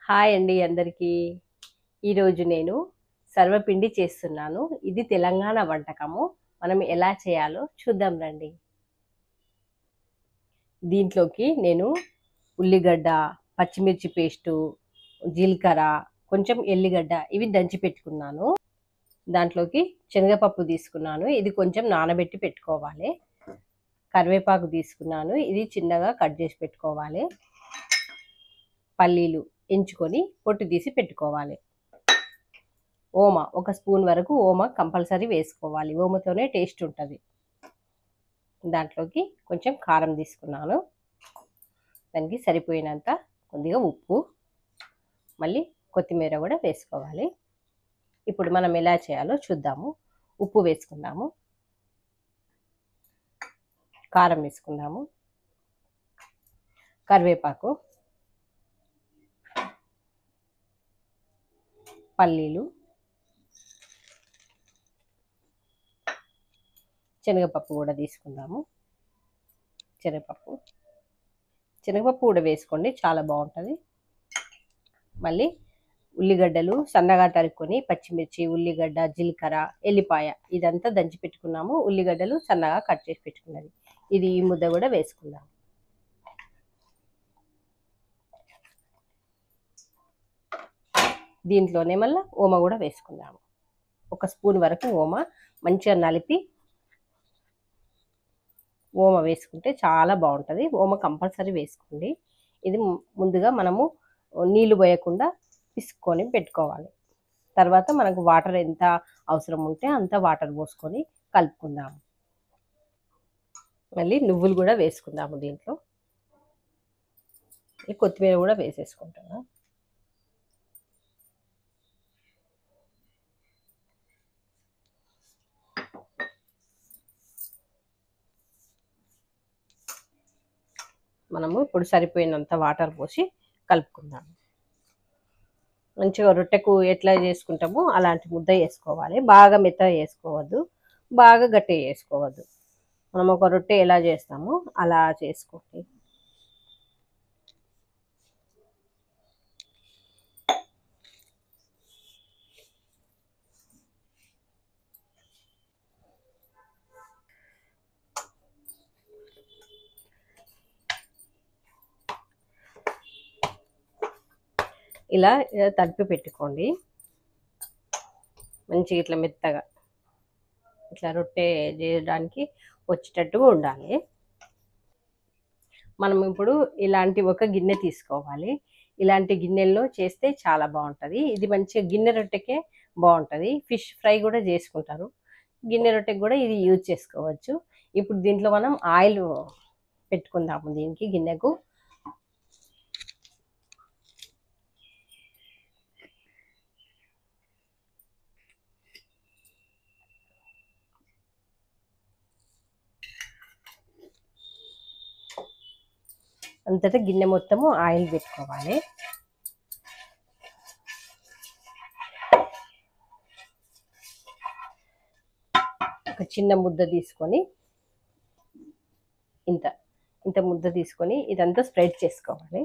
Hi అండి అందరికీ. ఈరోజు నేను సర్వపిండి చేస్తున్నాను. ఇది తెలంగాణ వంటకము. మనం ఎలా చేయాలో చూద్దాం రండి. దీంట్లోకి నేను ఉల్లిగడ్డ, పచ్చిమిర్చి పేస్టు, జీలకర్ర, కొంచెం ఎల్లిగడ్డ ఇవి దంచి పెట్టుకున్నాను. దాంట్లోకి శనగపప్పు తీసుకున్నాను. ఇది కొంచెం నానబెట్టి పెట్టుకోవాలి. కరివేపాకు తీసుకున్నాను. ఇది చిన్నగా కట్ చేసి పెట్టుకోవాలి. పల్లీలు ఎంచుకొని పొట్టు తీసి పెట్టుకోవాలి. ఓమ ఒక స్పూన్ వరకు ఓమ కంపల్సరీ వేసుకోవాలి. ఓమతోనే టేస్ట్ ఉంటుంది. దాంట్లోకి కొంచెం కారం తీసుకున్నాను. దానికి సరిపోయినంత కొద్దిగా ఉప్పు, మళ్ళీ కొత్తిమీర కూడా వేసుకోవాలి. ఇప్పుడు మనం ఎలా చేయాలో చూద్దాము. ఉప్పు వేసుకుందాము, కారం వేసుకుందాము, కరివేపాకు, పల్లీలు, శనగపప్పు కూడా తీసుకుందాము. శనగపప్పు కూడా వేసుకోండి, చాలా బాగుంటుంది. మళ్ళీ ఉల్లిగడ్డలు సన్నగా తరుక్కొని, పచ్చిమిర్చి, ఉల్లిగడ్డ, జీలకర్ర, ఎల్లిపాయ ఇదంతా దంచి పెట్టుకున్నాము. ఉల్లిగడ్డలు సన్నగా కట్ చేసి పెట్టుకున్నది. ఇది ఈ ముద్ద కూడా వేసుకుందాం. దీంట్లోనే మళ్ళీ ఓమ కూడా వేసుకుందాము. ఒక స్పూన్ వరకు ఓమ మంచిగా నలిపి ఓమ వేసుకుంటే చాలా బాగుంటుంది. ఓమ కంపల్సరీ వేసుకోండి. ఇది ముందుగా మనము నీళ్లు పోయకుండా పిసుక్కొని పెట్టుకోవాలి. తర్వాత మనకు వాటర్ ఎంత అవసరం ఉంటే అంత వాటర్ పోసుకొని కలుపుకుందాము. మళ్ళీ నువ్వులు కూడా వేసుకుందాము. దీంట్లో కొత్తిమీర కూడా వేసేసుకుంటున్నాం. మనము ఇప్పుడు సరిపోయినంత వాటర్ పోసి కలుపుకుందాం. మంచిగా రొట్టెకు ఎట్లా చేసుకుంటామో అలాంటి ముద్ద వేసుకోవాలి. బాగా మెత్తగా చేసుకోవద్దు, బాగా గట్టిగా చేసుకోవద్దు. మనం ఒక రొట్టె ఎలా చేస్తామో అలా చేసుకోండి. ఇలా తడిపి పెట్టుకోండి. మంచిగా ఇట్లా మెత్తగా ఇట్లా రొట్టె చేయడానికి వచ్చేటట్టుగా ఉండాలి. మనం ఇప్పుడు ఇలాంటి ఒక గిన్నె తీసుకోవాలి. ఇలాంటి గిన్నెల్లో చేస్తే చాలా బాగుంటుంది. ఇది మంచిగా గిన్నె రొట్టెకే బాగుంటుంది. ఫిష్ ఫ్రై కూడా చేసుకుంటారు. గిన్నె రొట్టెకి కూడా ఇది యూజ్ చేసుకోవచ్చు. ఇప్పుడు దీంట్లో మనం ఆయిల్ పెట్టుకుందాము. దీనికి గిన్నెకు అంతటా గిన్నె మొత్తము ఆయిల్ పెట్టుకోవాలి. ఒక చిన్న ముద్ద తీసుకొని ఇంత ముద్ద తీసుకొని ఇదంతా స్ప్రెడ్ చేసుకోవాలి.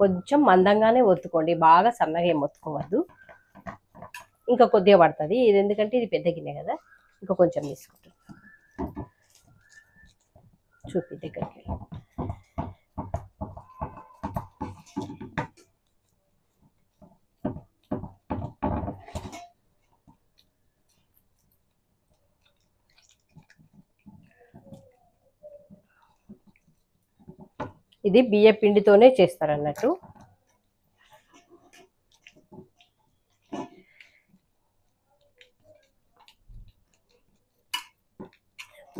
కొంచెం మందంగానే ఒత్తుకోండి, బాగా సన్నగా ఏం ఒత్తుకోవద్దు. ఇంకా కొద్దిగా పడుతుంది. ఇది ఎందుకంటే ఇది పెద్ద గిన్నె కదా, ఇంకా కొంచెం తీసుకుంటాం. చూపి దగ్గరికి. ఇది బియ్య పిండితోనే చేస్తారు అన్నట్టు.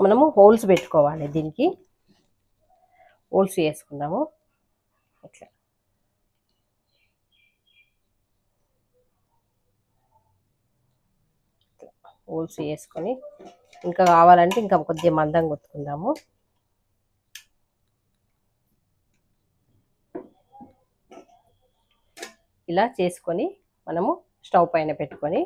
మనము హోల్స్ పెట్టుకోవాలి. దీనికి హోల్స్ వేసుకుందాము. ఇట్లా హోల్స్ వేసుకొని ఇంకా కావాలంటే ఇంకా కొద్దిగా మందంగా ఒత్తుకుందాము. ఇలా చేసుకొని మనము స్టవ్ పైన పెట్టుకొని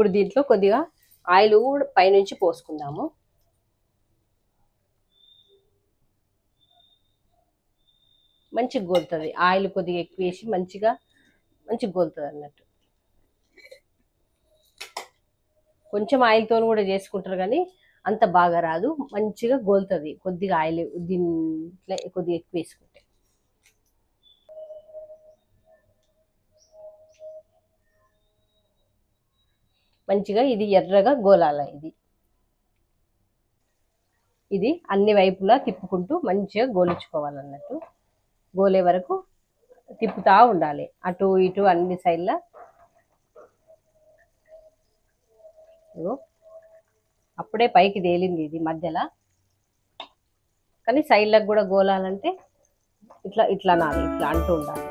ఇప్పుడు దీంట్లో కొద్దిగా ఆయిల్ పైనుంచి పోసుకుందాము. మంచిగా గోలుతుంది. ఆయిల్ కొద్దిగా ఎక్కువ వేసి మంచిగా గోలుతుంది అన్నట్టు. కొంచెం ఆయిల్తో కూడా చేసుకుంటారు కానీ అంత బాగా రాదు, మంచిగా గోలుతుంది కొద్దిగా ఆయిల్ దీంట్లో కొద్దిగా ఎక్కువ వేసుకుంటే. మంచిగా ఇది ఎర్రగా గోలాల. ఇది అన్ని వైపులా తిప్పుకుంటూ మంచిగా గోలించుకోవాలన్నట్టు. గోలే వరకు తిప్పుతా ఉండాలి, అటు ఇటు అన్ని సైడ్లా. అప్పుడే పైకి తేలింది ఇది మధ్యలో, కానీ సైడ్లకు కూడా గోలాలంటే ఇట్లా ఇట్లా నాది ఇట్లా అంటూ ఉండాలి.